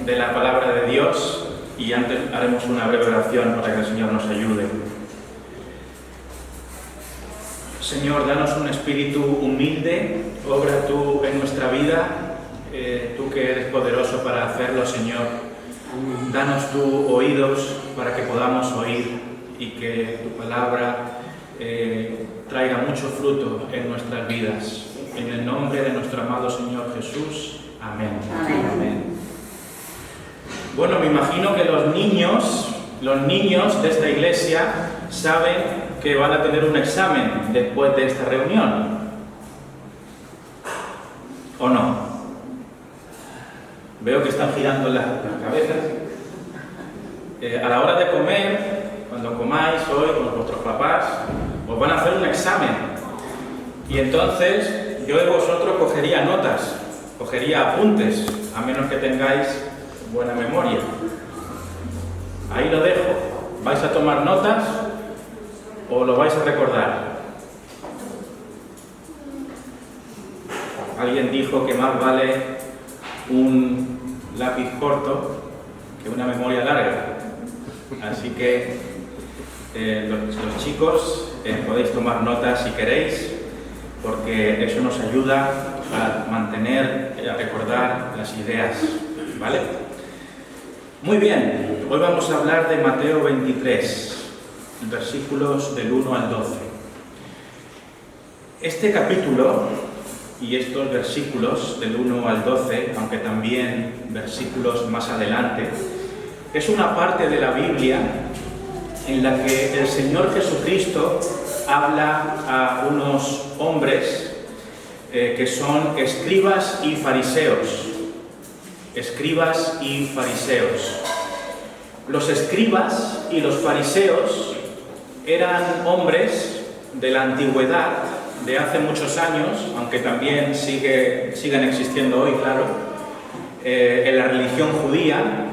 de la palabra de Dios y antes haremos una breve oración para que el Señor nos ayude. Señor, danos un espíritu humilde, obra tú en nuestra vida, tú que eres poderoso para hacerlo, Señor. Danos tú oídos para que podamos oír y que tu palabra traiga mucho fruto en nuestras vidas. En el nombre de nuestro amado Señor Jesús. Amén. Amén. Amén. Bueno, me imagino que los niños de esta iglesia saben que van a tener un examen después de esta reunión. ¿O no? Veo que están girando las cabezas. A la hora de comer, cuando comáis hoy con vuestros papás, os van a hacer un examen. Y entonces yo de vosotros cogería notas, cogería apuntes, a menos que tengáis buena memoria. Ahí lo dejo. ¿Vais a tomar notas o lo vais a recordar? Alguien dijo que más vale un lápiz corto que una memoria larga. Así que los chicos podéis tomar notas si queréis, porque eso nos ayuda a mantener y a recordar las ideas, ¿vale? Muy bien, hoy vamos a hablar de Mateo 23, versículos del 1 al 12. Este capítulo y estos versículos del 1 al 12, aunque también versículos más adelante, es una parte de la Biblia en la que el Señor Jesucristo habla a unos hombres que son escribas y fariseos. Escribas y fariseos. Los escribas y los fariseos eran hombres de la antigüedad, de hace muchos años, aunque también siguen existiendo hoy, claro, en la religión judía.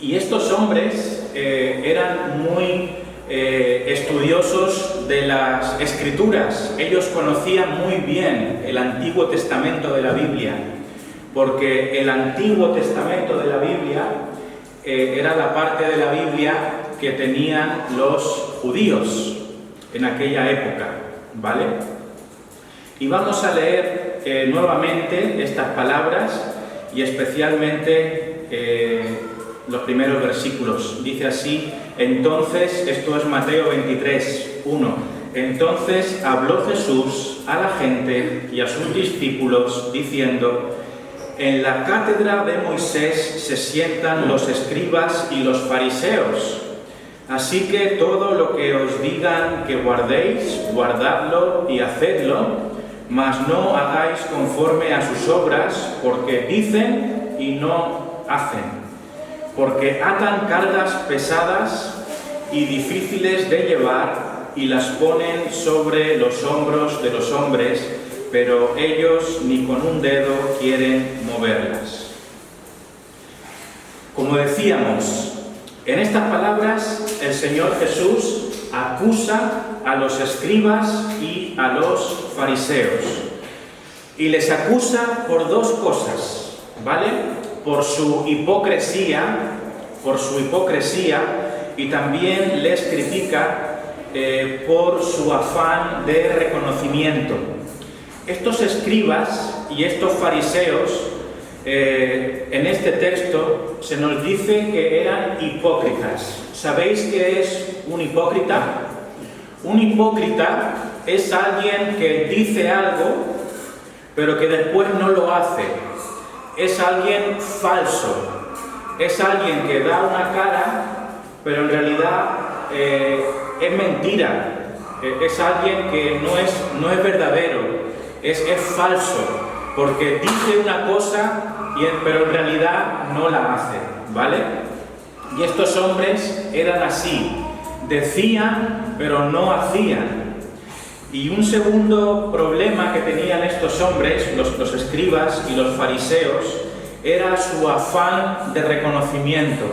Y estos hombres eran muy estudiosos de las Escrituras. Ellos conocían muy bien el Antiguo Testamento de la Biblia, porque el Antiguo Testamento de la Biblia era la parte de la Biblia que tenían los judíos en aquella época, ¿vale? Y vamos a leer nuevamente estas palabras y especialmente los primeros versículos. Dice así: entonces, esto es Mateo 23, 1. Entonces habló Jesús a la gente y a sus discípulos diciendo: en la cátedra de Moisés se sientan los escribas y los fariseos. Así que todo lo que os digan que guardéis, guardadlo y hacedlo, mas no hagáis conforme a sus obras, porque dicen y no hacen. Porque atan cargas pesadas y difíciles de llevar y las ponen sobre los hombros de los hombres, pero ellos ni con un dedo quieren moverlas. Como decíamos, en estas palabras el Señor Jesús acusa a los escribas y a los fariseos. Y les acusa por dos cosas, ¿vale? Por su hipocresía y también les critica por su afán de reconocimiento. Estos escribas y estos fariseos, en este texto se nos dice que eran hipócritas. ¿Sabéis qué es un hipócrita? Un hipócrita es alguien que dice algo, pero que después no lo hace. Es alguien falso. Es alguien que da una cara, pero en realidad es mentira. Es alguien que no es verdadero. Es falso, porque dice una cosa, pero en realidad no la hace, ¿vale? Y estos hombres eran así, decían, pero no hacían. Y un segundo problema que tenían estos hombres, los escribas y los fariseos, era su afán de reconocimiento.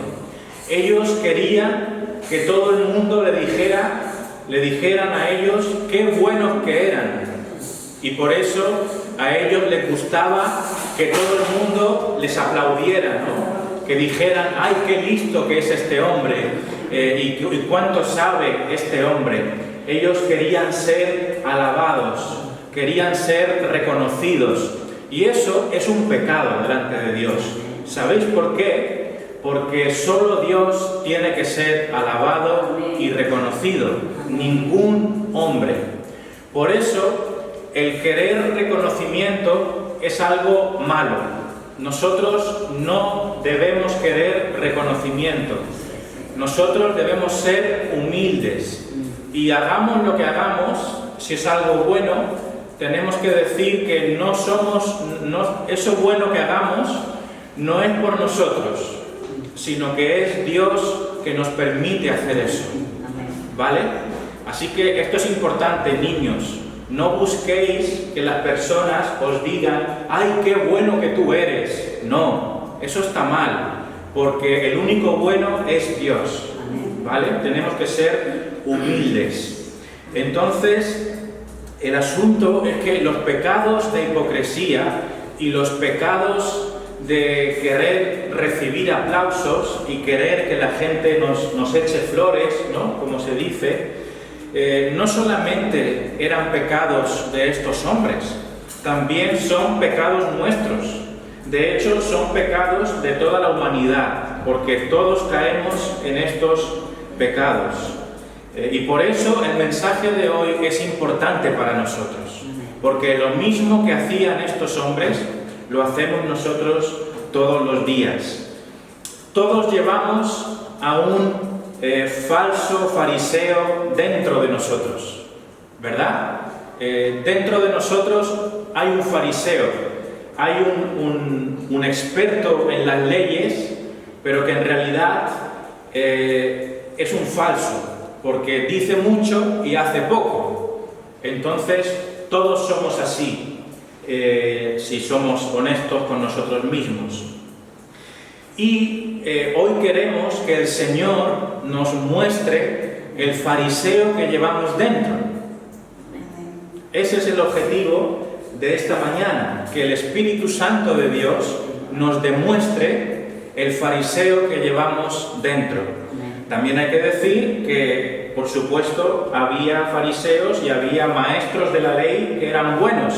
Ellos querían que todo el mundo le dijeran a ellos qué buenos que eran. Y por eso a ellos les gustaba que todo el mundo les aplaudiera, ¿no? que dijeran, ¡ay, qué listo que es este hombre! Y cuánto sabe este hombre. Ellos querían ser alabados, querían ser reconocidos. Y eso es un pecado delante de Dios. ¿Sabéis por qué? Porque solo Dios tiene que ser alabado y reconocido, ningún hombre. Por eso, el querer reconocimiento es algo malo. Nosotros no debemos querer reconocimiento. Nosotros debemos ser humildes. Y hagamos lo que hagamos, si es algo bueno, tenemos que decir que eso bueno que hagamos no es por nosotros, sino que es Dios que nos permite hacer eso. ¿Vale? Así que esto es importante, niños. No busquéis que las personas os digan, ¡ay, qué bueno que tú eres! No, eso está mal, porque el único bueno es Dios. ¿Vale? Tenemos que ser humildes. Entonces, el asunto es que los pecados de hipocresía y los pecados de querer recibir aplausos y querer que la gente nos eche flores, ¿no? Como se dice, no solamente eran pecados de estos hombres, también son pecados nuestros. De hecho, son pecados de toda la humanidad, porque todos caemos en estos pecados. Y por eso el mensaje de hoy es importante para nosotros, porque lo mismo que hacían estos hombres, lo hacemos nosotros todos los días. Todos llevamos a un falso fariseo dentro de nosotros, ¿verdad? Dentro de nosotros hay un fariseo, hay un experto en las leyes, pero que en realidad es un falso, porque dice mucho y hace poco. Entonces, todos somos así, si somos honestos con nosotros mismos. Y hoy queremos que el Señor nos muestre el fariseo que llevamos dentro. Ese es el objetivo de esta mañana, que el Espíritu Santo de Dios nos demuestre el fariseo que llevamos dentro. También hay que decir que, por supuesto, había fariseos y había maestros de la ley que eran buenos.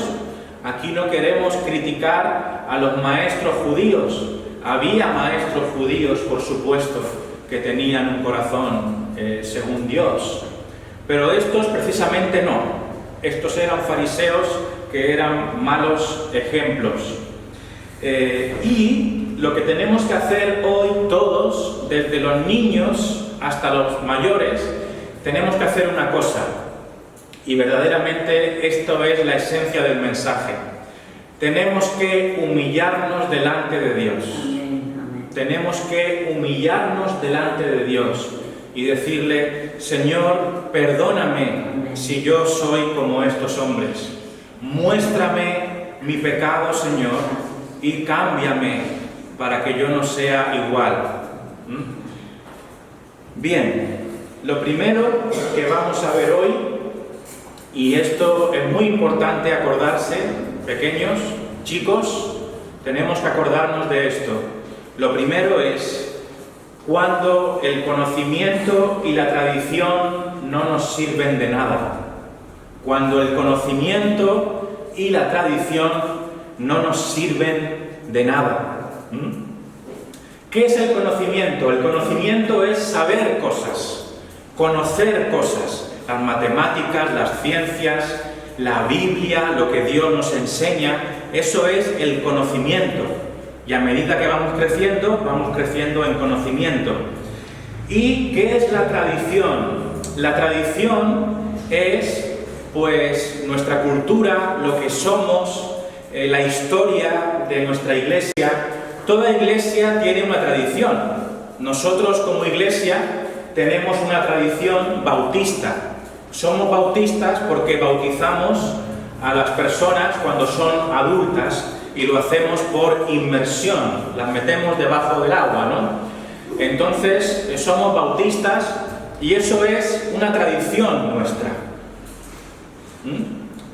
Aquí no queremos criticar a los maestros judíos. Había maestros judíos, por supuesto, que tenían un corazón según Dios. Pero estos precisamente no. Estos eran fariseos que eran malos ejemplos. Y lo que tenemos que hacer hoy todos, desde los niños hasta los mayores, tenemos que hacer una cosa. Y verdaderamente esto es la esencia del mensaje. Tenemos que humillarnos delante de Dios. Tenemos que humillarnos delante de Dios y decirle, Señor, perdóname si yo soy como estos hombres. Muéstrame mi pecado, Señor, y cámbiame para que yo no sea igual. Bien, lo primero que vamos a ver hoy, y esto es muy importante acordarse, pequeños, chicos, tenemos que acordarnos de esto. Lo primero es cuando el conocimiento y la tradición no nos sirven de nada. Cuando el conocimiento y la tradición no nos sirven de nada. ¿Qué es el conocimiento? El conocimiento es saber cosas, conocer cosas, las matemáticas, las ciencias, la Biblia, lo que Dios nos enseña, eso es el conocimiento. Y a medida que vamos creciendo en conocimiento. ¿Y qué es la tradición? La tradición es, pues, nuestra cultura, lo que somos, la historia de nuestra iglesia. Toda iglesia tiene una tradición. Nosotros como iglesia tenemos una tradición bautista. Somos bautistas porque bautizamos a las personas cuando son adultas y lo hacemos por inmersión, las metemos debajo del agua, ¿no? Entonces, somos bautistas y eso es una tradición nuestra.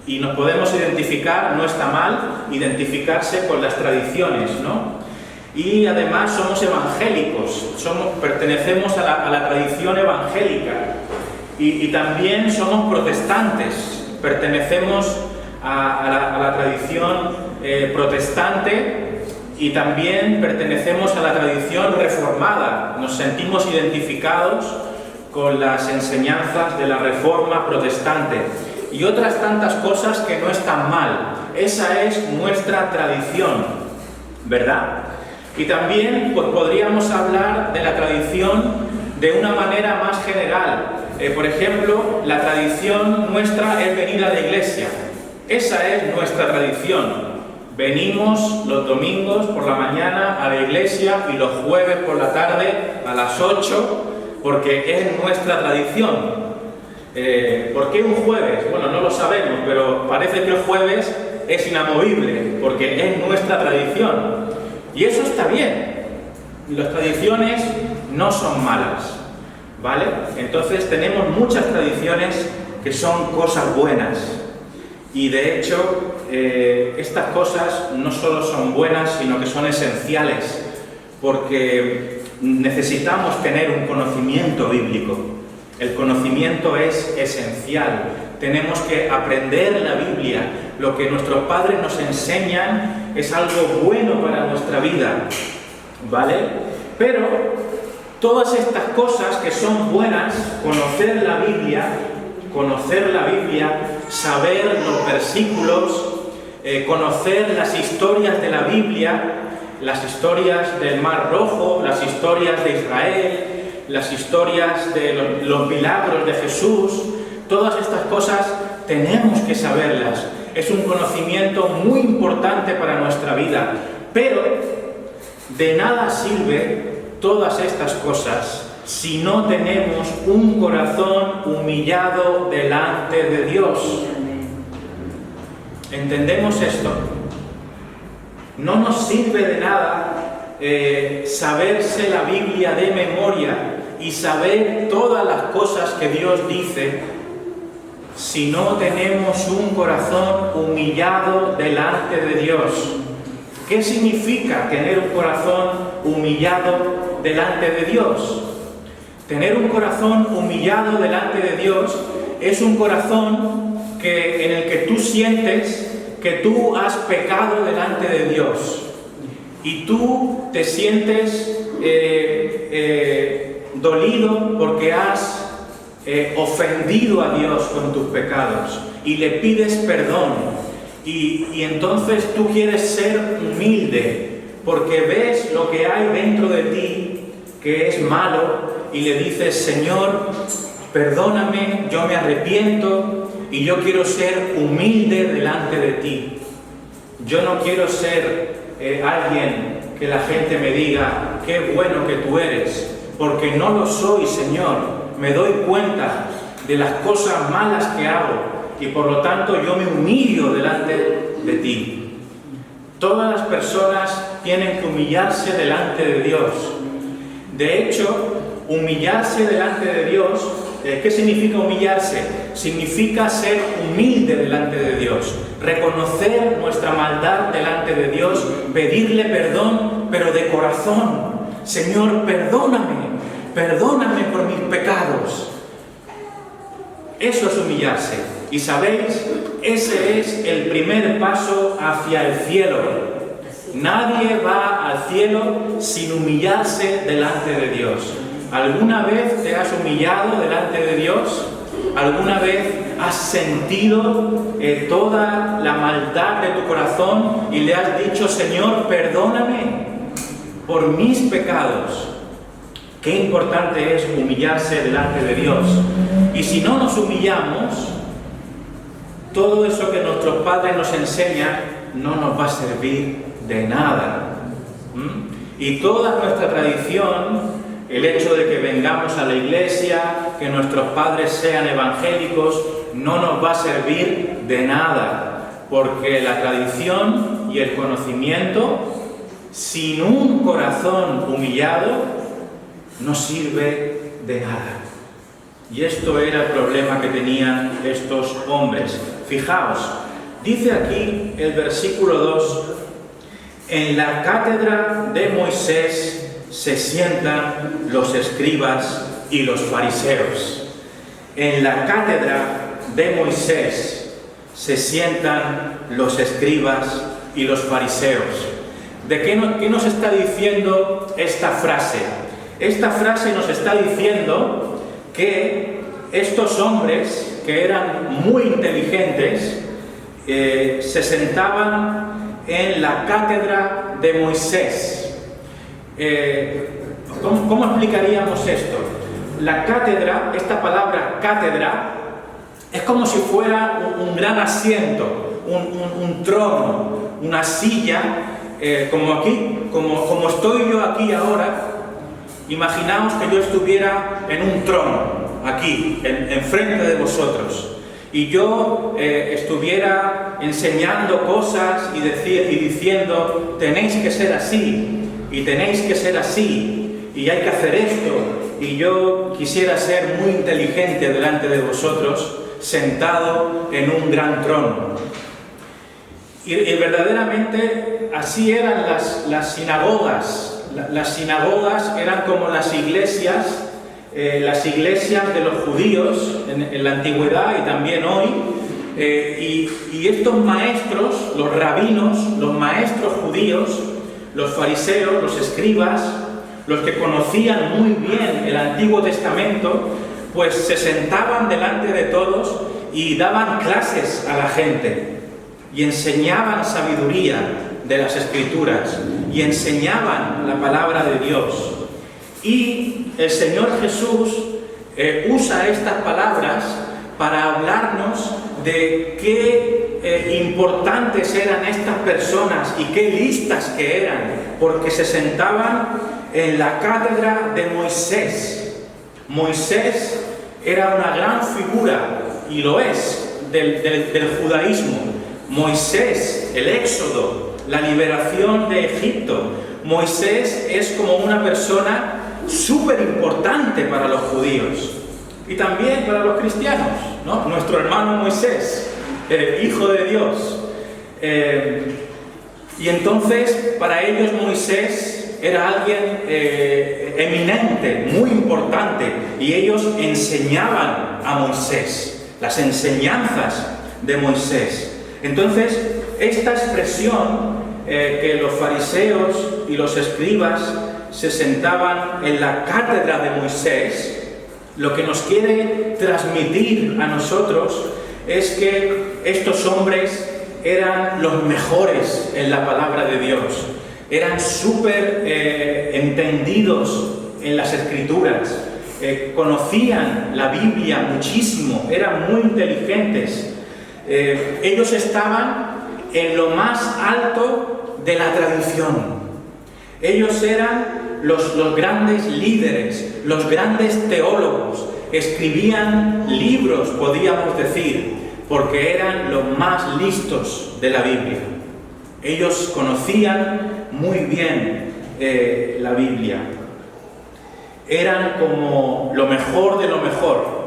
Y nos podemos identificar, no está mal identificarse con las tradiciones, ¿no? y además somos evangélicos, pertenecemos a la tradición evangélica y también somos protestantes, pertenecemos a la tradición protestante y también pertenecemos a la tradición reformada, nos sentimos identificados con las enseñanzas de la Reforma protestante y otras tantas cosas que no están mal. Esa es nuestra tradición, ¿verdad? Y también pues, podríamos hablar de la tradición de una manera más general. Por ejemplo, la tradición nuestra es venir a la iglesia. Esa es nuestra tradición. Venimos los domingos por la mañana a la iglesia y los jueves por la tarde a las 8, porque es nuestra tradición. ¿Por qué un jueves? Bueno, no lo sabemos, pero parece que el jueves es inamovible, porque es nuestra tradición. Y eso está bien. Las tradiciones no son malas, ¿vale? Entonces tenemos muchas tradiciones que son cosas buenas. Y de hecho, estas cosas no solo son buenas, sino que son esenciales, porque necesitamos tener un conocimiento bíblico. El conocimiento es esencial. Tenemos que aprender la Biblia. Lo que nuestros padres nos enseñan es algo bueno para nuestra vida, ¿vale? Pero todas estas cosas que son buenas, conocer la Biblia, saber los versículos, conocer las historias de la Biblia, las historias del Mar Rojo, las historias de Israel, las historias de los milagros de Jesús, todas estas cosas tenemos que saberlas. Es un conocimiento muy importante para nuestra vida, pero de nada sirve todas estas cosas si no tenemos un corazón humillado delante de Dios. ¿Entendemos esto? No nos sirve de nada saberse la Biblia de memoria y saber todas las cosas que Dios dice si no tenemos un corazón humillado delante de Dios. ¿Qué significa tener un corazón humillado delante de Dios? Tener un corazón humillado delante de Dios es un corazón en el que tú sientes que tú has pecado delante de Dios y tú te sientes dolido porque has ofendido a Dios con tus pecados y le pides perdón y entonces tú quieres ser humilde porque ves lo que hay dentro de ti que es malo y le dices: Señor, perdóname, yo me arrepiento y yo quiero ser humilde delante de ti. Yo no quiero ser alguien que la gente me diga qué bueno que tú eres, porque no lo soy, Señor. Me doy cuenta de las cosas malas que hago y por lo tanto yo me humillo delante de ti. Todas las personas tienen que humillarse delante de Dios. De hecho, humillarse delante de Dios, ¿qué significa humillarse? Significa ser humilde delante de Dios, reconocer nuestra maldad delante de Dios, pedirle perdón, pero de corazón. Señor, perdóname por mis pecados. Eso es humillarse. Y sabéis, ese es el primer paso hacia el cielo. Nadie va al cielo sin humillarse delante de Dios. ¿Alguna vez te has humillado delante de Dios? ¿Alguna vez has sentido toda la maldad de tu corazón y le has dicho: Señor, perdóname por mis pecados? Qué importante es humillarse delante de Dios. Y si no nos humillamos, todo eso que nuestros padres nos enseñan no nos va a servir de nada. Y toda nuestra tradición, el hecho de que vengamos a la iglesia, que nuestros padres sean evangélicos, no nos va a servir de nada, porque la tradición y el conocimiento, sin un corazón humillado, no sirve de nada. Y esto era el problema que tenían estos hombres. Fijaos, dice aquí el versículo 2: En la cátedra de Moisés se sientan los escribas y los fariseos. En la cátedra de Moisés se sientan los escribas y los fariseos. ¿Qué nos está diciendo esta frase? Esta frase nos está diciendo que estos hombres, que eran muy inteligentes, se sentaban en la cátedra de Moisés. ¿Cómo explicaríamos esto? La cátedra, esta palabra cátedra, es como si fuera un gran asiento, un trono, una silla, como aquí, como estoy yo aquí ahora. Imaginaos que yo estuviera en un trono, aquí, enfrente de vosotros, y yo estuviera enseñando cosas y diciendo, tenéis que ser así, y tenéis que ser así, y hay que hacer esto, y yo quisiera ser muy inteligente delante de vosotros, sentado en un gran trono. Y verdaderamente así eran las sinagogas. Las sinagogas eran como las iglesias de los judíos en la antigüedad y también hoy. Y estos maestros, los rabinos, los maestros judíos, los fariseos, los escribas, los que conocían muy bien el Antiguo Testamento, pues se sentaban delante de todos y daban clases a la gente y enseñaban sabiduría de las Escrituras y enseñaban la palabra de Dios. Y el Señor Jesús usa estas palabras para hablarnos de qué importantes eran estas personas y qué listas que eran, porque se sentaban en la cátedra de Moisés. Moisés era una gran figura, y lo es, del judaísmo. Moisés, el Éxodo, la liberación de Egipto. Moisés es como una persona súper importante para los judíos y también para los cristianos, ¿no? Nuestro hermano Moisés, el Hijo de Dios. Y entonces, para ellos Moisés era alguien eminente, muy importante, y ellos enseñaban a Moisés, las enseñanzas de Moisés. Entonces, esta expresión que los fariseos y los escribas se sentaban en la cátedra de Moisés, lo que nos quiere transmitir a nosotros es que estos hombres eran los mejores en la palabra de Dios, eran súper entendidos en las Escrituras, conocían la Biblia muchísimo, eran muy inteligentes. Ellos estaban en lo más alto de la tradición. Ellos eran los grandes líderes, los grandes teólogos. Escribían libros, podríamos decir, porque eran los más listos de la Biblia. Ellos conocían muy bien la Biblia. Eran como lo mejor de lo mejor.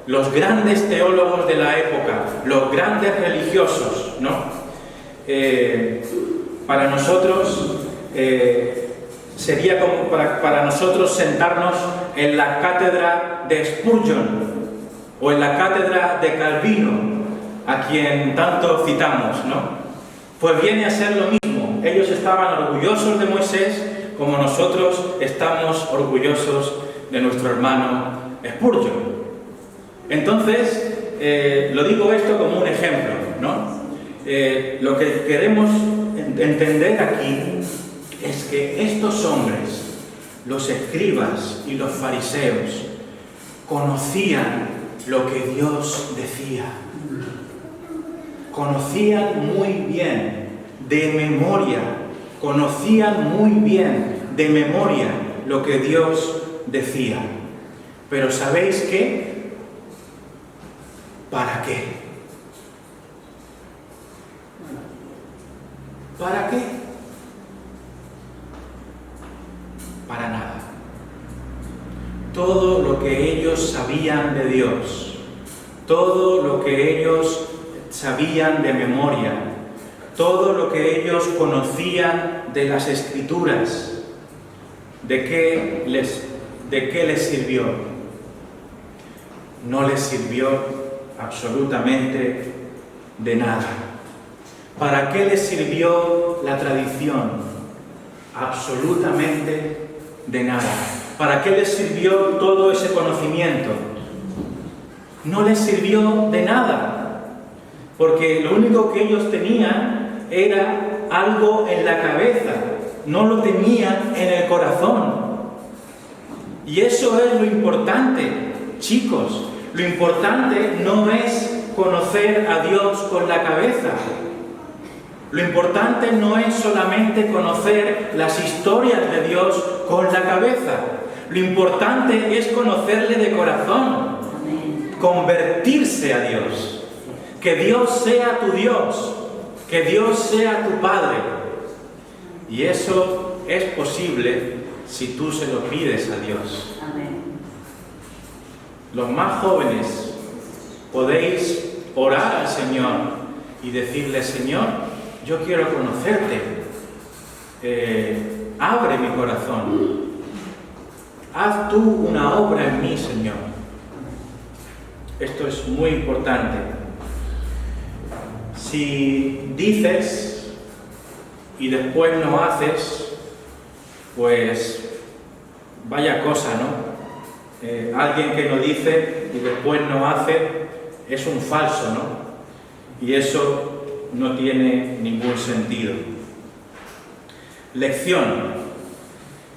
Los grandes teólogos de la época, los grandes religiosos, ¿no? Para nosotros sería como para nosotros sentarnos en la cátedra de Spurgeon o en la cátedra de Calvino, a quien tanto citamos, ¿no? Pues viene a ser lo mismo. Ellos estaban orgullosos de Moisés como nosotros estamos orgullosos de nuestro hermano Spurgeon. Entonces, lo digo esto como un ejemplo, ¿no? Lo que queremos entender aquí es que estos hombres, los escribas y los fariseos, conocían lo que Dios decía. Conocían muy bien, de memoria, conocían muy bien, de memoria, lo que Dios decía. Pero ¿sabéis qué? ¿Para qué? ¿Para qué? Para nada. Todo lo que ellos sabían de Dios, todo lo que ellos sabían de memoria, todo lo que ellos conocían de las Escrituras, ¿de qué les sirvió? No les sirvió absolutamente de nada. ¿Para qué les sirvió la tradición? Absolutamente de nada. ¿Para qué les sirvió todo ese conocimiento? No les sirvió de nada, porque lo único que ellos tenían era algo en la cabeza, no lo tenían en el corazón. Y eso es lo importante, chicos. Lo importante no es conocer a Dios con la cabeza. Lo importante no es solamente conocer las historias de Dios con la cabeza. Lo importante es conocerle de corazón, convertirse a Dios. Que Dios sea tu Dios, que Dios sea tu Padre. Y eso es posible si tú se lo pides a Dios. Los más jóvenes podéis orar al Señor y decirle: Señor, yo quiero conocerte, abre mi corazón, haz tú una obra en mí, Señor. Esto es muy importante. Si dices y después no haces, pues vaya cosa, ¿no? Alguien que no dice y después no hace es un falso, ¿no? Y eso no tiene ningún sentido. Lección: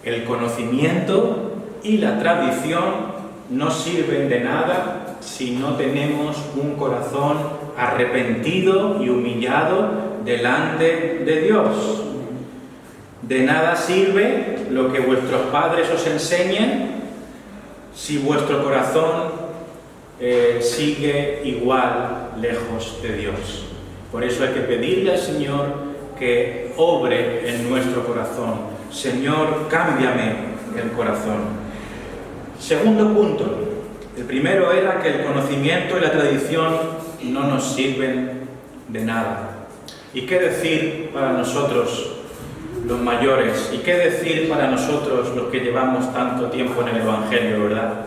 el conocimiento y la tradición no sirven de nada si no tenemos un corazón arrepentido y humillado delante de Dios. De nada sirve lo que vuestros padres os enseñen si vuestro corazón sigue igual lejos de Dios. Por eso hay que pedirle al Señor que obre en nuestro corazón. Señor, cámbiame el corazón. Segundo punto. El primero era que el conocimiento y la tradición no nos sirven de nada. ¿Y qué decir para nosotros, los mayores? ¿Y qué decir para nosotros, los que llevamos tanto tiempo en el Evangelio, verdad?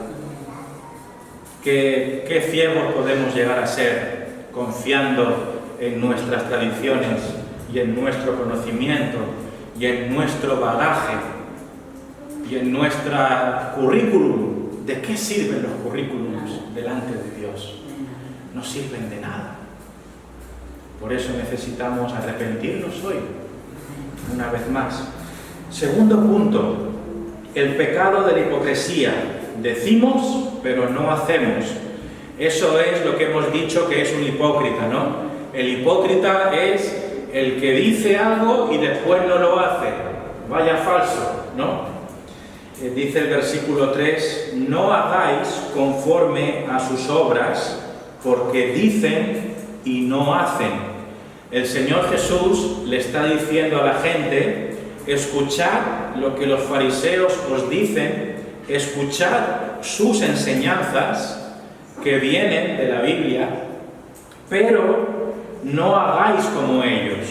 ¿Qué ciegos podemos llegar a ser confiando en nuestras tradiciones y en nuestro conocimiento y en nuestro bagaje y en nuestro currículum? ¿De qué sirven los currículums delante de Dios? No sirven de nada. Por eso necesitamos arrepentirnos hoy, una vez más. Segundo punto, el pecado de la hipocresía. Decimos, pero no hacemos. Eso es lo que hemos dicho que es un hipócrita, ¿no? El hipócrita es el que dice algo y después no lo hace. Vaya falso, ¿no? Dice el versículo 3, no hagáis conforme a sus obras, porque dicen y no hacen. El Señor Jesús le está diciendo a la gente: escuchad lo que los fariseos os dicen, escuchad sus enseñanzas que vienen de la Biblia, pero no hagáis como ellos.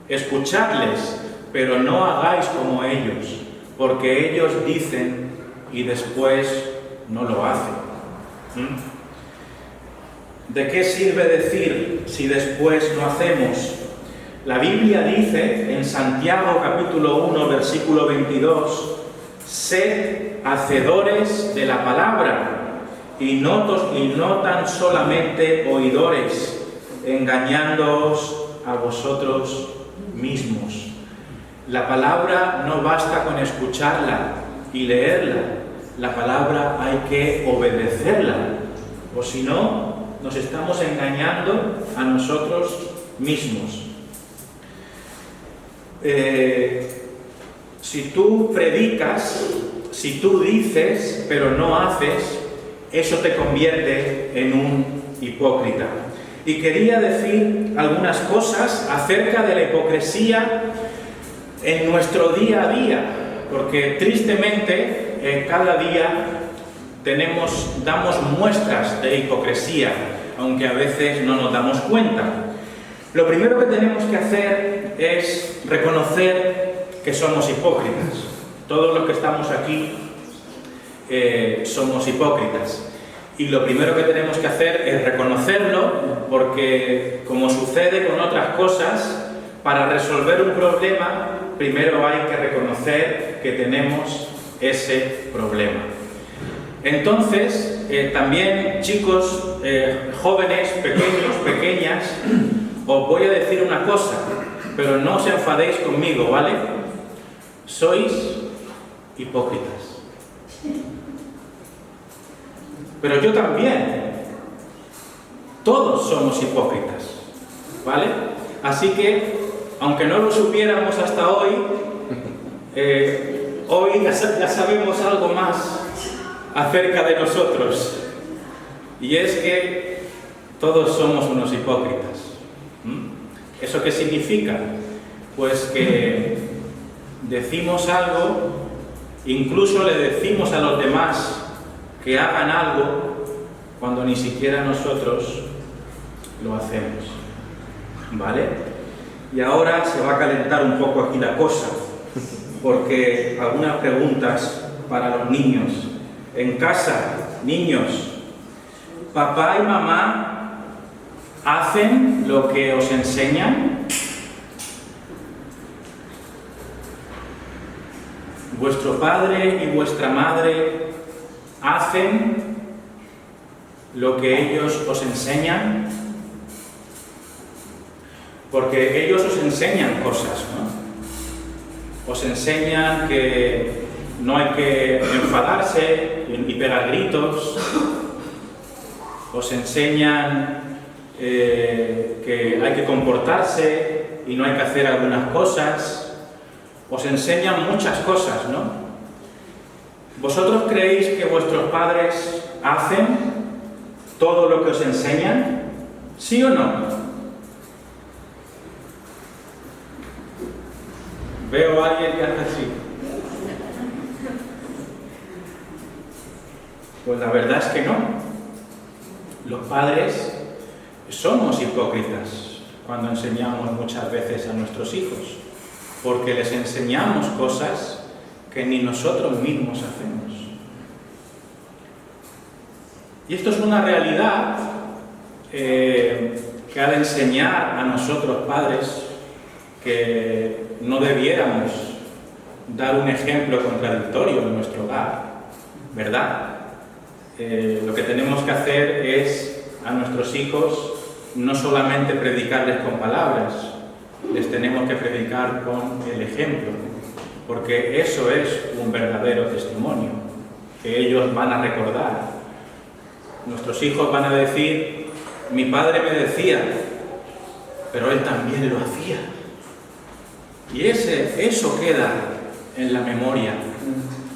Escuchadles, pero no hagáis como ellos, porque ellos dicen y después no lo hacen. ¿De qué sirve decir si después no hacemos? La Biblia dice en Santiago capítulo 1 versículo 22: sed hacedores de la palabra y no tan solamente oidores, engañándoos a vosotros mismos. La palabra no basta con escucharla y leerla, la palabra hay que obedecerla, o si no, nos estamos engañando a nosotros mismos. Si tú predicas, si tú dices, pero no haces, eso te convierte en un hipócrita. Y quería decir algunas cosas acerca de la hipocresía en nuestro día a día, porque tristemente cada día damos muestras de hipocresía, aunque a veces no nos damos cuenta. Lo primero que tenemos que hacer es reconocer que somos hipócritas. Todos los que estamos aquí somos hipócritas. Y lo primero que tenemos que hacer es reconocerlo, porque como sucede con otras cosas, para resolver un problema, primero hay que reconocer que tenemos ese problema. Entonces, también chicos, jóvenes, pequeños, pequeñas, os voy a decir una cosa, pero no os enfadéis conmigo, ¿vale? Sois hipócritas. Pero yo también. Todos somos hipócritas, ¿vale? Así que, aunque no lo supiéramos hasta hoy, hoy ya sabemos algo más acerca de nosotros. Y es que todos somos unos hipócritas. ¿Eso qué significa? Pues que decimos algo, incluso le decimos a los demás que hagan algo cuando ni siquiera nosotros lo hacemos, ¿vale? Y ahora se va a calentar un poco aquí la cosa, porque algunas preguntas para los niños. En casa, niños, ¿papá y mamá hacen lo que os enseñan? ¿Vuestro padre y vuestra madre hacen lo que ellos os enseñan? Porque ellos os enseñan cosas, ¿no? Os enseñan que no hay que enfadarse y pegar gritos. Os enseñan que hay que comportarse y no hay que hacer algunas cosas. Os enseñan muchas cosas, ¿no? ¿Vosotros creéis que vuestros padres hacen todo lo que os enseñan? ¿Sí o no? Veo a alguien que hace así. Pues la verdad es que no. Los padres somos hipócritas cuando enseñamos muchas veces a nuestros hijos, porque les enseñamos cosas que ni nosotros mismos hacemos. Y esto es una realidad que ha de enseñar a nosotros padres que no debiéramos dar un ejemplo contradictorio en nuestro hogar, ¿verdad? Lo que tenemos que hacer es a nuestros hijos no solamente predicarles con palabras, les tenemos que predicar con el ejemplo, porque eso es un verdadero testimonio que ellos van a recordar. Nuestros hijos van a decir: mi padre me decía, pero él también lo hacía. Y eso queda en la memoria,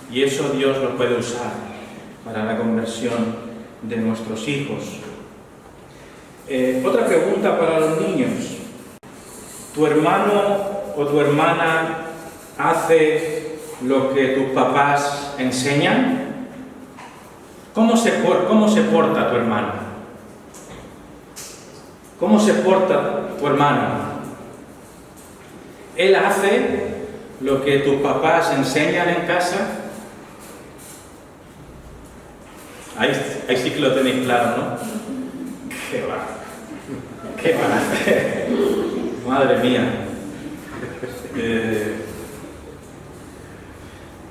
y eso Dios lo puede usar para la conversión de nuestros hijos. Otra pregunta para los niños. ¿Tu hermano o tu hermana hace lo que tus papás enseñan? ¿Cómo se porta tu hermano? ¿Cómo se porta tu hermano? ¿Él hace lo que tus papás enseñan en casa? Ahí sí que lo tenéis claro, ¿no? ¿Qué va? ¿Qué van a hacer? Madre mía.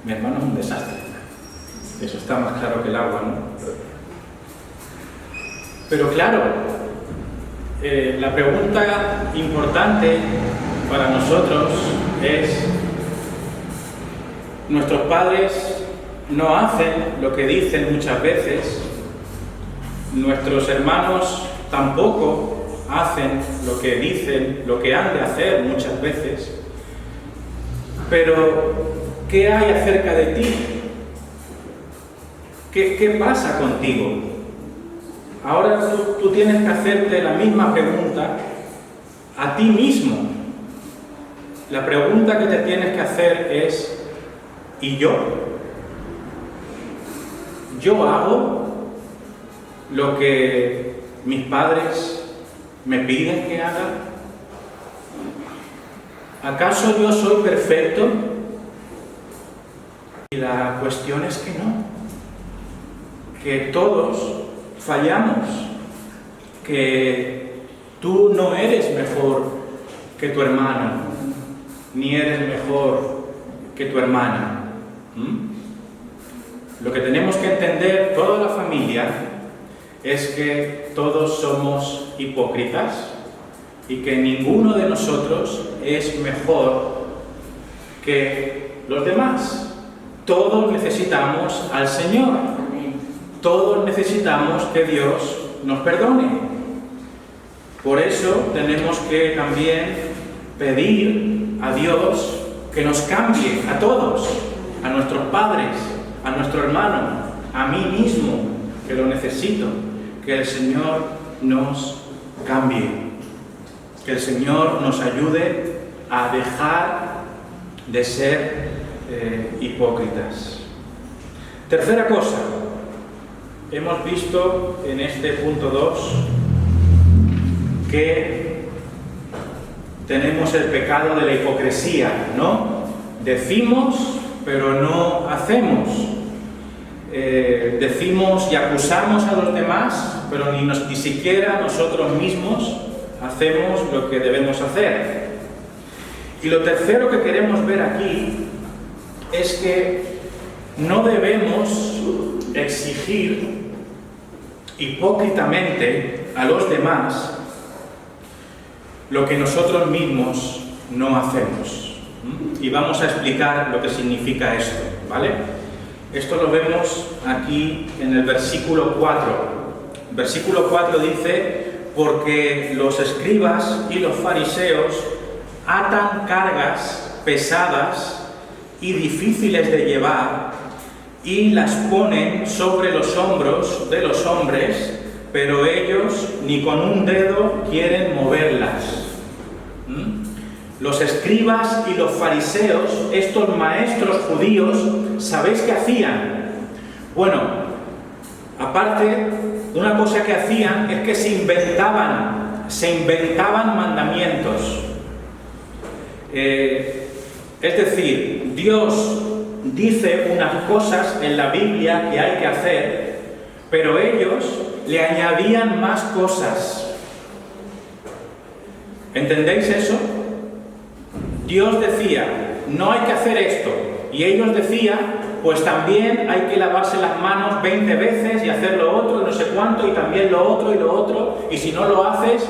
Mi hermano es un desastre. Eso está más claro que el agua, ¿no? Pero claro, la pregunta importante para nosotros es: nuestros padres no hacen lo que dicen muchas veces, nuestros hermanos tampoco hacen lo que dicen, lo que han de hacer muchas veces, pero ¿qué hay acerca de ti? ¿Qué pasa contigo? Ahora tú tienes que hacerte la misma pregunta a ti mismo. La pregunta que te tienes que hacer es: ¿y yo? ¿Yo hago lo que mis padres me piden que haga? ¿Acaso yo soy perfecto? Y la cuestión es que no, que todos fallamos, que tú no eres mejor que tu hermano, ni eres mejor que tu hermana. Lo que tenemos que entender toda la familia es que todos somos hipócritas y que ninguno de nosotros es mejor que los demás. Todos necesitamos al Señor. Todos necesitamos que Dios nos perdone. Por eso tenemos que también pedir a Dios que nos cambie a todos, a nuestros padres, a nuestro hermano, a mí mismo, que lo necesito, que el Señor nos cambie, que el Señor nos ayude a dejar de ser hipócritas. Tercera cosa, hemos visto en este punto 2 que tenemos el pecado de la hipocresía, ¿no? Decimos, pero no hacemos. Decimos y acusamos a los demás, pero ni siquiera nosotros mismos hacemos lo que debemos hacer. Y lo tercero que queremos ver aquí es que no debemos exigir hipócritamente a los demás lo que nosotros mismos no hacemos. Y vamos a explicar lo que significa esto, ¿vale? Esto lo vemos aquí en el versículo 4. El versículo 4 dice: porque los escribas y los fariseos atan cargas pesadas y difíciles de llevar y las ponen sobre los hombros de los hombres, pero ellos ni con un dedo quieren moverlas. Los escribas y los fariseos, estos maestros judíos, ¿sabéis qué hacían? Bueno, aparte, una cosa que hacían es que se inventaban mandamientos. Es decir, Dios dice unas cosas en la Biblia que hay que hacer, pero ellos le añadían más cosas. ¿Entendéis eso? Dios decía, no hay que hacer esto, y ellos decían, pues también hay que lavarse las manos 20 veces y hacer lo otro, y no sé cuánto, y también lo otro y lo otro, y si no lo haces,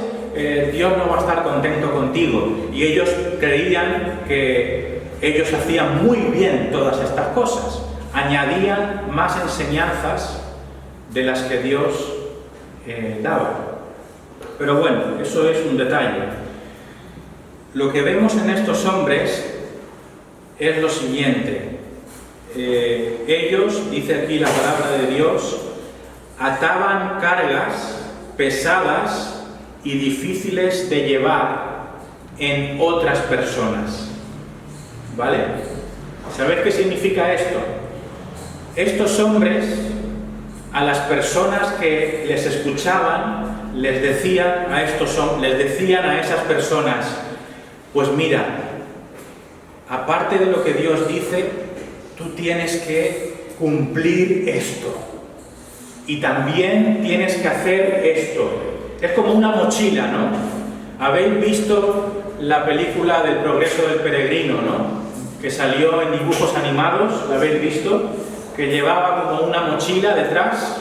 Dios no va a estar contento contigo. Y ellos creían que ellos hacían muy bien todas estas cosas, añadían más enseñanzas de las que Dios daba. Pero bueno, eso es un detalle. Lo que vemos en estos hombres es lo siguiente. Ellos, dice aquí la palabra de Dios, ataban cargas pesadas y difíciles de llevar en otras personas. ¿Vale? ¿Sabéis qué significa esto? Estos hombres, a las personas que les escuchaban, les decían a esas personas: pues mira, aparte de lo que Dios dice, tú tienes que cumplir esto. Y también tienes que hacer esto. Es como una mochila, ¿no? ¿Habéis visto la película del Progreso del Peregrino, ¿no? Que salió en dibujos animados, ¿la habéis visto? Que llevaba como una mochila detrás,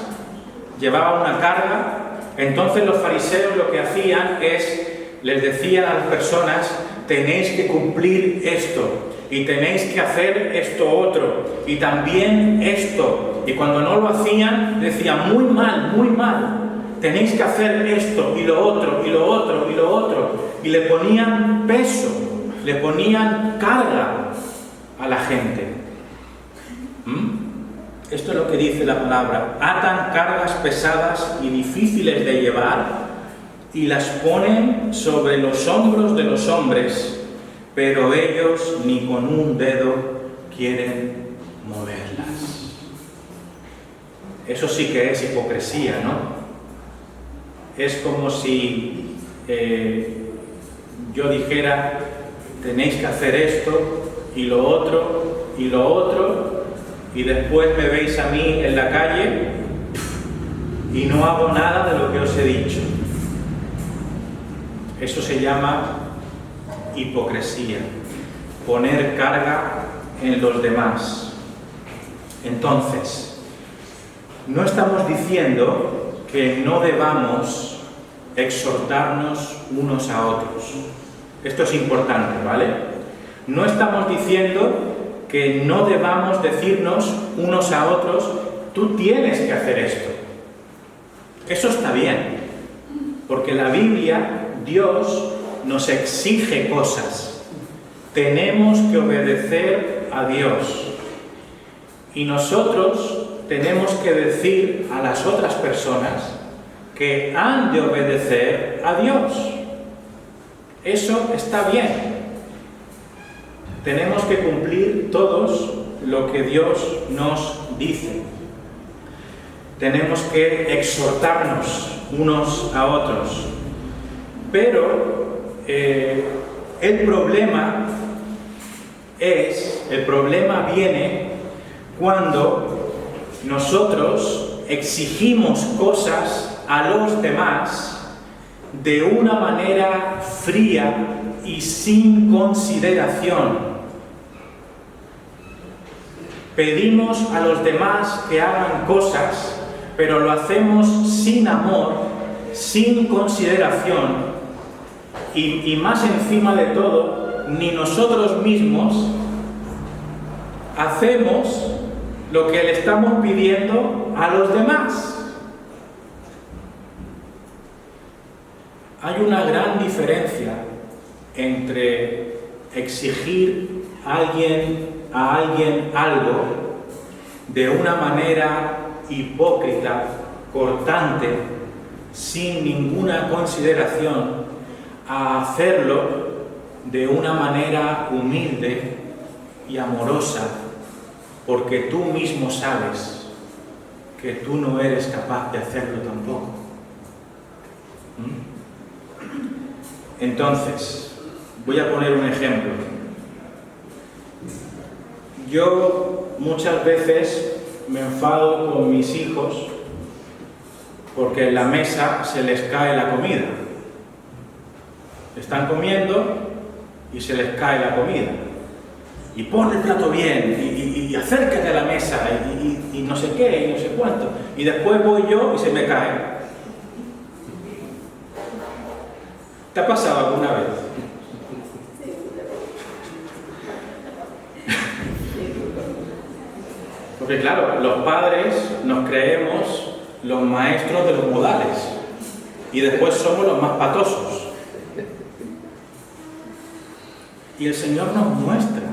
llevaba una carga. Entonces los fariseos lo que hacían es, les decían a las personas: tenéis que cumplir esto, y tenéis que hacer esto otro, y también esto. Y cuando no lo hacían, decían: muy mal, tenéis que hacer esto, y lo otro, y lo otro, y lo otro. Y le ponían peso, le ponían carga a la gente. Esto es lo que dice la palabra: atan cargas pesadas y difíciles de llevar, y las ponen sobre los hombros de los hombres, pero ellos ni con un dedo quieren moverlas. Eso sí que es hipocresía, ¿no? Es como si yo dijera, tenéis que hacer esto y lo otro y lo otro, y después me veis a mí en la calle y no hago nada de lo que os he dicho. Eso se llama hipocresía, poner carga en los demás. Entonces, no estamos diciendo que no debamos exhortarnos unos a otros. Esto es importante, ¿vale? No estamos diciendo que no debamos decirnos unos a otros, tú tienes que hacer esto. Eso está bien, porque la Biblia, Dios nos exige cosas. Tenemos que obedecer a Dios. Y nosotros tenemos que decir a las otras personas que han de obedecer a Dios. Eso está bien. Tenemos que cumplir todos lo que Dios nos dice. Tenemos que exhortarnos unos a otros. Pero el problema viene cuando nosotros exigimos cosas a los demás de una manera fría y sin consideración. Pedimos a los demás que hagan cosas, pero lo hacemos sin amor, sin consideración, y más encima de todo, ni nosotros mismos hacemos lo que le estamos pidiendo a los demás. Hay una gran diferencia entre exigir a alguien algo de una manera hipócrita, cortante, sin ninguna consideración, a hacerlo de una manera humilde y amorosa, porque tú mismo sabes que tú no eres capaz de hacerlo tampoco. Entonces, voy a poner un ejemplo. Yo muchas veces me enfado con mis hijos porque en la mesa se les cae la comida. Están comiendo y se les cae la comida. Y pon el plato bien, y acércate a la mesa, y no sé qué, y no sé cuánto. Y después voy yo y se me cae. ¿Te ha pasado alguna vez? Porque claro, los padres nos creemos los maestros de los modales y después somos los más patosos. Y el Señor nos muestra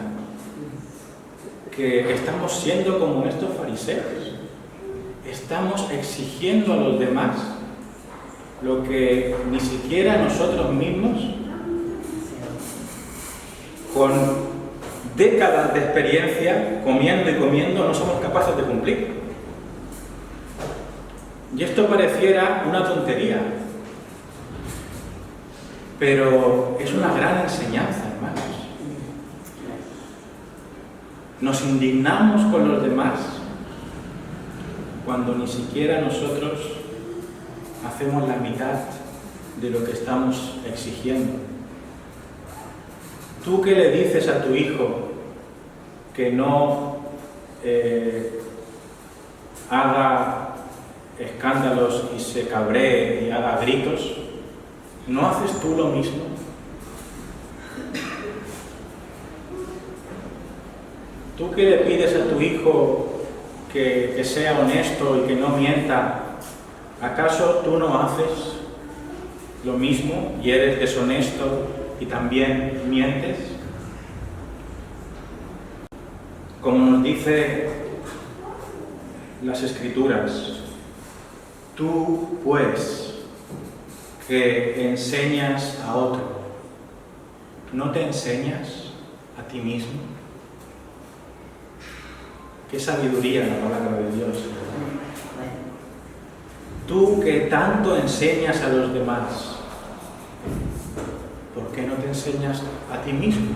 que estamos siendo como estos fariseos. Estamos exigiendo a los demás lo que ni siquiera nosotros mismos, con décadas de experiencia, comiendo y comiendo, no somos capaces de cumplir. Y esto pareciera una tontería, pero es una gran enseñanza, hermanos. Nos indignamos con los demás cuando ni siquiera nosotros hacemos la mitad de lo que estamos exigiendo. ¿Tú qué le dices a tu hijo que no haga escándalos y se cabree y haga gritos? ¿No haces tú lo mismo? ¿Tú qué le pides a tu hijo que sea honesto y que no mienta? ¿Acaso tú no haces lo mismo y eres deshonesto y también mientes? Como nos dice las Escrituras, tú pues que enseñas a otro, ¿no te enseñas a ti mismo? Qué sabiduría en la palabra de Dios. Tú que tanto enseñas a los demás, ¿por qué no te enseñas a ti mismo?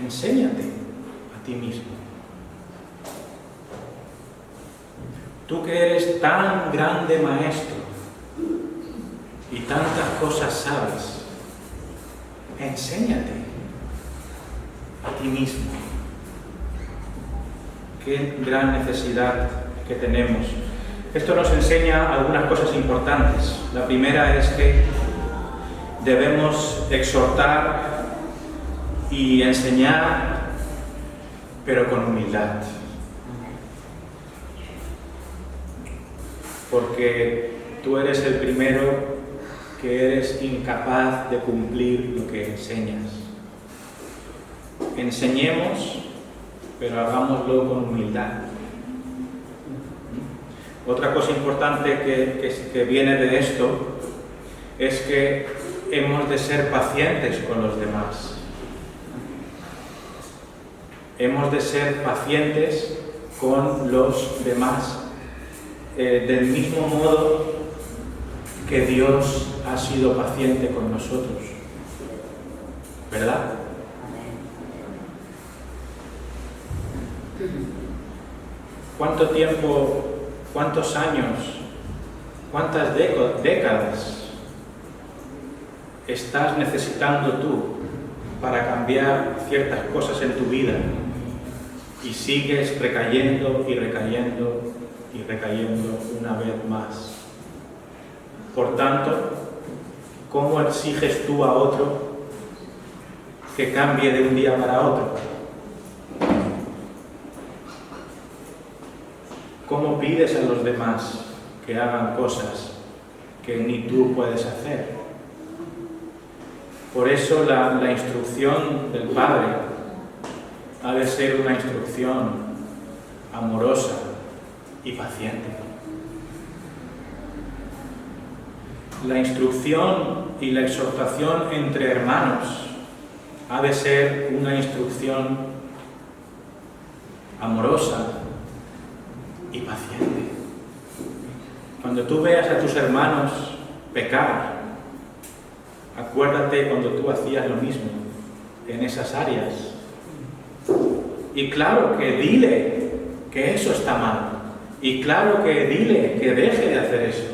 Enséñate a ti mismo. Tú que eres tan grande maestro y tantas cosas sabes, enséñate a ti mismo. Qué gran necesidad que tenemos. Esto nos enseña algunas cosas importantes. La primera es que debemos exhortar y enseñar, pero con humildad. Porque tú eres el primero que eres incapaz de cumplir lo que enseñas. Enseñemos, pero hagámoslo con humildad. Otra cosa importante que viene de esto es que hemos de ser pacientes con los demás. Hemos de ser pacientes con los demás, del mismo modo que Dios ha sido paciente con nosotros. ¿Verdad? ¿Cuánto tiempo, cuántos años, cuántas décadas estás necesitando tú para cambiar ciertas cosas en tu vida y sigues recayendo y recayendo y recayendo una vez más? Por tanto, ¿cómo exiges tú a otro que cambie de un día para otro? ¿Cómo pides a los demás que hagan cosas que ni tú puedes hacer? Por eso la instrucción del Padre ha de ser una instrucción amorosa y paciente. La instrucción y la exhortación entre hermanos ha de ser una instrucción amorosa y paciente. Cuando tú veas a tus hermanos pecar, acuérdate cuando tú hacías lo mismo en esas áreas. Y claro que dile que eso está mal. Y claro que dile que deje de hacer eso.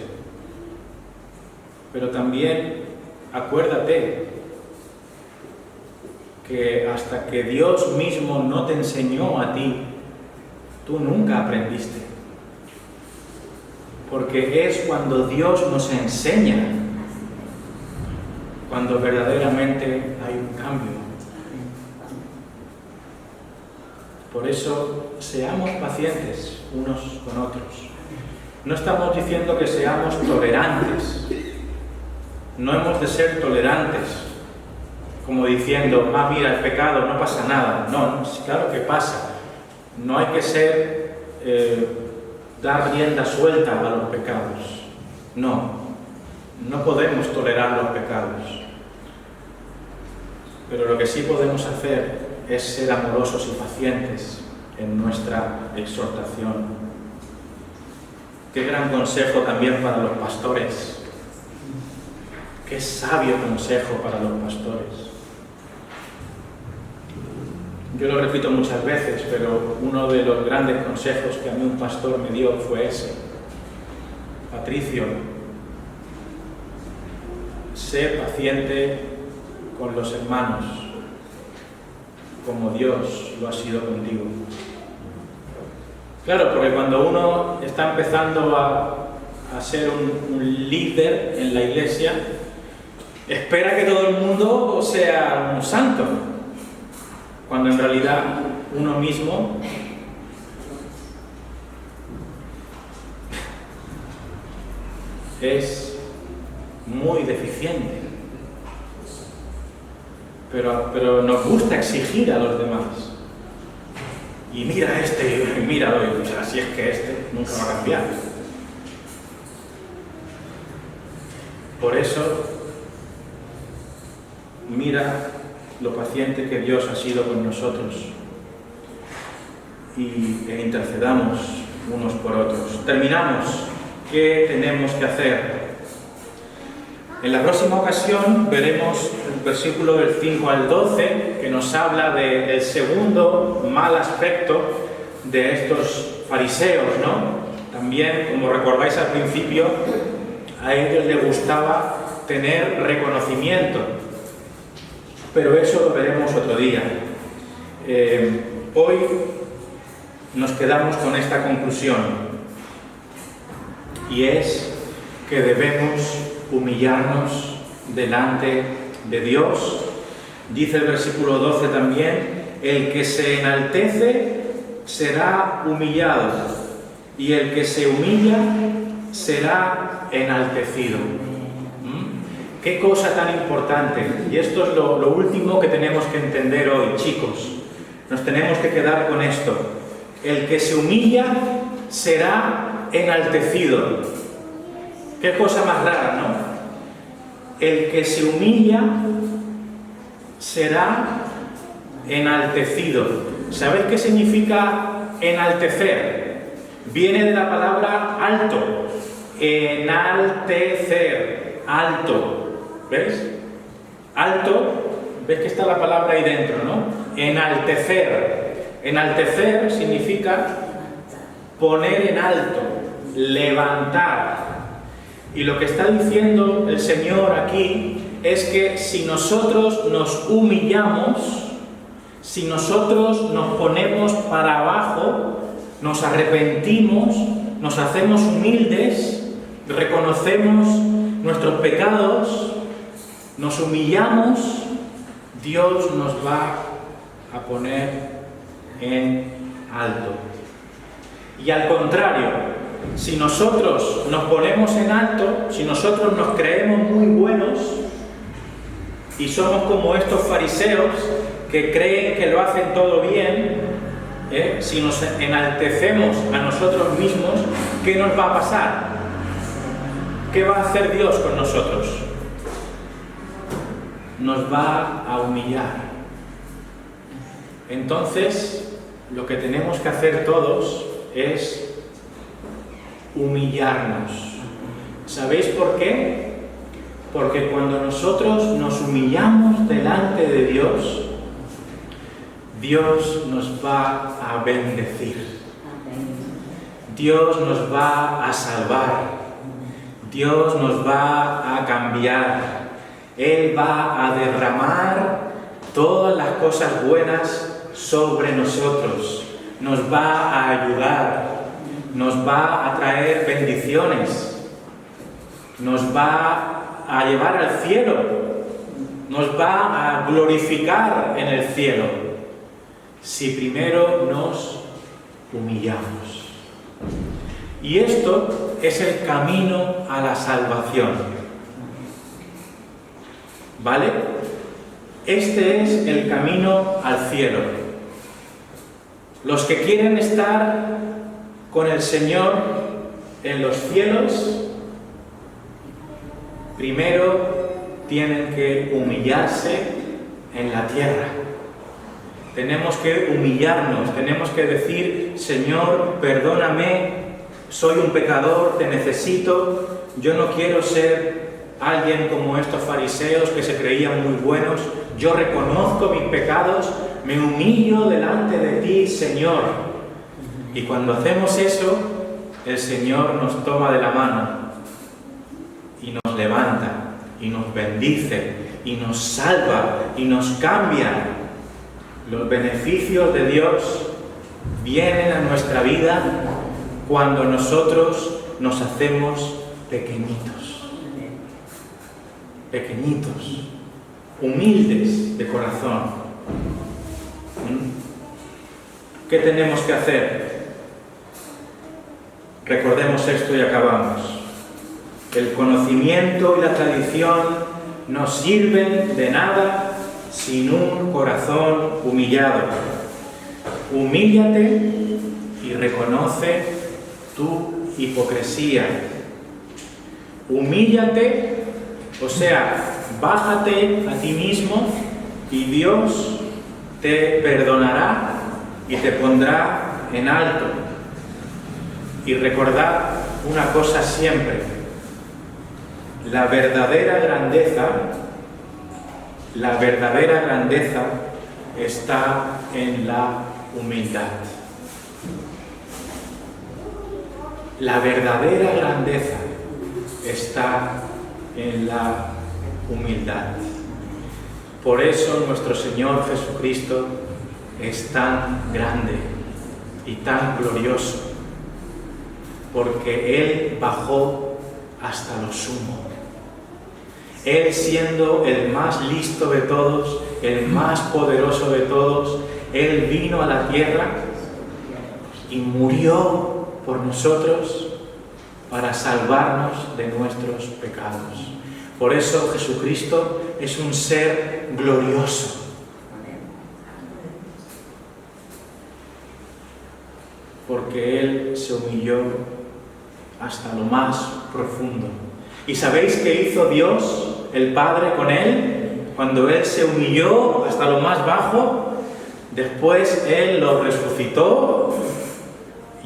Pero también acuérdate que hasta que Dios mismo no te enseñó a ti, tú nunca aprendiste. Porque es cuando Dios nos enseña cuando verdaderamente hay un cambio. Por eso, seamos pacientes unos con otros. No estamos diciendo que seamos tolerantes. No hemos de ser tolerantes, como diciendo, mira, el pecado, no pasa nada. No, claro que pasa. No hay que ser, dar rienda suelta a los pecados. No podemos tolerar los pecados. Pero lo que sí podemos hacer es ser amorosos y pacientes en nuestra exhortación. Qué gran consejo también para los pastores. Qué sabio consejo para los pastores. Yo lo repito muchas veces, pero uno de los grandes consejos que a mí un pastor me dio fue ese. Patricio, sé paciente con los hermanos, como Dios lo ha sido contigo. Claro, porque cuando uno está empezando a ser un líder en la iglesia, espera que todo el mundo sea un santo, cuando en realidad uno mismo es muy deficiente. Pero nos gusta exigir a los demás. Y mira a este, y míralo, y así es que este nunca va a cambiar. Por eso, mira lo paciente que Dios ha sido con nosotros e intercedamos unos por otros. Terminamos ¿qué tenemos que hacer? En la próxima ocasión veremos el versículo del 5 al 12, que nos habla del segundo mal aspecto de estos fariseos, ¿no? También, como recordáis al principio, a ellos les gustaba tener reconocimiento, pero eso lo veremos otro día. Hoy nos quedamos con esta conclusión, y es que debemos humillarnos delante de Dios. Dice el versículo 12 también: el que se enaltece será humillado, y el que se humilla será enaltecido. Qué cosa tan importante. Y esto es lo último que tenemos que entender hoy, chicos. Nos tenemos que quedar con esto. El que se humilla será enaltecido. Qué cosa más rara, ¿no? El que se humilla será enaltecido. ¿Sabéis qué significa enaltecer? Viene de la palabra alto. Enaltecer. Alto. ¿Ves? Alto. ¿Ves que está la palabra ahí dentro, no? Enaltecer. Enaltecer significa poner en alto, levantar. Y lo que está diciendo el Señor aquí es que si nosotros nos humillamos, si nosotros nos ponemos para abajo, nos arrepentimos, nos hacemos humildes, reconocemos nuestros pecados, nos humillamos, Dios nos va a poner en alto. Y al contrario, si nosotros nos ponemos en alto, si nosotros nos creemos muy buenos y somos como estos fariseos que creen que lo hacen todo bien, si nos enaltecemos a nosotros mismos, ¿qué nos va a pasar? ¿Qué va a hacer Dios con nosotros? Nos va a humillar. Entonces, lo que tenemos que hacer todos es humillarnos. ¿Sabéis por qué? Porque cuando nosotros nos humillamos delante de Dios, Dios nos va a bendecir. Dios nos va a salvar. Dios nos va a cambiar. Él va a derramar todas las cosas buenas sobre nosotros. Nos va a ayudar. Nos va a traer bendiciones. Nos va a llevar al cielo. Nos va a glorificar en el cielo. Si primero nos humillamos. Y esto es el camino a la salvación. ¿Vale? Este es el camino al cielo. Los que quieren estar con el Señor en los cielos, primero tienen que humillarse en la tierra. Tenemos que humillarnos, tenemos que decir: Señor, perdóname, soy un pecador, te necesito, yo no quiero ser alguien como estos fariseos que se creían muy buenos, yo reconozco mis pecados, me humillo delante de ti, Señor. Y cuando hacemos eso, el Señor nos toma de la mano y nos levanta, y nos bendice, y nos salva, y nos cambia. Los beneficios de Dios vienen a nuestra vida cuando nosotros nos hacemos pequeñitos. Pequeñitos, humildes de corazón. ¿Qué tenemos que hacer? Recordemos esto y acabamos. El conocimiento y la tradición no sirven de nada sin un corazón humillado. Humíllate y reconoce tu hipocresía. Humíllate, o sea, bájate a ti mismo y Dios te perdonará y te pondrá en alto. Y recordad una cosa siempre: la verdadera grandeza está en la humildad. La verdadera grandeza está en la humildad. Por eso nuestro Señor Jesucristo es tan grande y tan glorioso, porque Él bajó hasta lo sumo. Él, siendo el más listo de todos, el más poderoso de todos, Él vino a la tierra y murió por nosotros para salvarnos de nuestros pecados. Por eso Jesucristo es un ser glorioso. Porque Él se humilló hasta lo más profundo. ¿Y sabéis qué hizo Dios, el Padre, con Él? Cuando Él se humilló hasta lo más bajo, después Él lo resucitó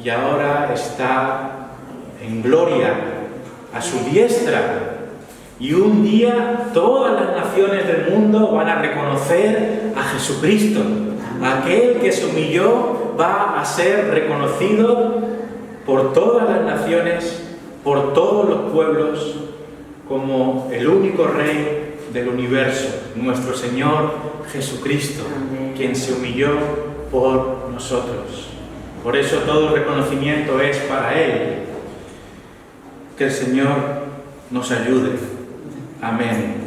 y ahora está en gloria a su diestra. Y un día todas las naciones del mundo van a reconocer a Jesucristo. Aquel que se humilló va a ser reconocido por todas las naciones, por todos los pueblos, como el único Rey del universo, nuestro Señor Jesucristo, quien se humilló por nosotros. Por eso todo reconocimiento es para Él. Que el Señor nos ayude. Amén.